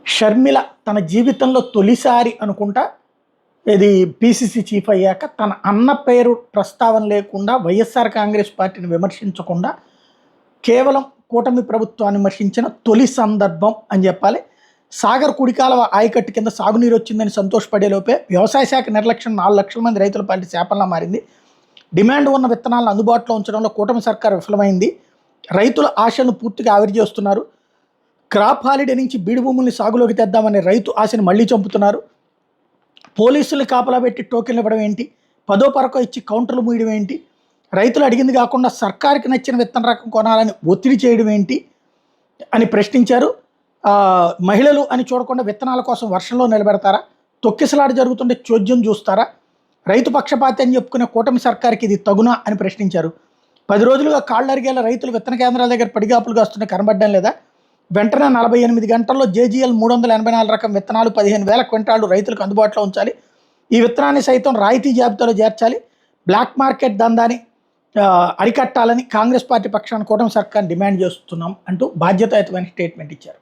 షర్మిల తన జీవితంలో తొలిసారి అనుకుంటా ఇది పీసీసీ చీఫ్ అయ్యాక తన అన్న పేరు ప్రస్తావన లేకుండా వైఎస్ఆర్ కాంగ్రెస్ పార్టీని విమర్శించకుండా కేవలం కూటమి ప్రభుత్వాన్ని విమర్శించిన తొలి సందర్భం అని చెప్పాలి. సాగర్ కుడికాలవ ఆయకట్టు కింద సాగునీరు వచ్చిందని సంతోషపడేలోపే వ్యవసాయ శాఖ నిర్లక్ష్యం 4 లక్షల మంది రైతుల పార్టీ శాపంలా మారింది. డిమాండ్ ఉన్న విత్తనాలను అందుబాటులో ఉంచడంలో కూటమి సర్కారు విఫలమైంది. రైతుల ఆశలను పూర్తిగా ఆవిరి చేస్తున్నారు. క్రాప్ హాలిడే నుంచి బీడు భూముల్ని సాగులోకి తెద్దామనే రైతు ఆశను మళ్లీ చంపుతున్నారు. పోలీసుల్ని కాపలా పెట్టి టోకెన్లు ఇవ్వడం ఏంటి, 10వ పరకో ఇచ్చి కౌంటర్లు మూయడం ఏంటి, రైతులు అడిగింది కాకుండా సర్కారుకి నచ్చిన విత్తన రకం కొనాలని ఒత్తిడి చేయడం ఏంటి అని ప్రశ్నించారు. మహిళలు అని చూడకుండా విత్తనాల కోసం వర్షంలో నిలబెడతారా, తొక్కిసలాట జరుగుతుంటే చోద్యం చూస్తారా, రైతు పక్షపాతి అని చెప్పుకునే కూటమి సర్కారుకి ఇది తగునా అని ప్రశ్నించారు. 10 రోజులుగా కాళ్ళు అరిగేలా రైతులు విత్తన కేంద్రాల దగ్గర పడిగాపులు కాస్తుంటే కనబడడం లేదా, వెంటనే 48 గంటల్లో జేజీఎల్ 384 రకం విత్తనాలు 15,000 క్వింటాలు రైతులకు అందుబాటులో ఉంచాలి. ఈ విత్తనాన్ని సైతం రాయితీ జాబితాలో చేర్చాలి. బ్లాక్ మార్కెట్ దందాని అరికట్టాలని కాంగ్రెస్ పార్టీ పక్షాన కూటమి సర్కార్ డిమాండ్ చేస్తున్నాం అంటూ బాధ్యతాయుతమైన స్టేట్మెంట్ ఇచ్చారు.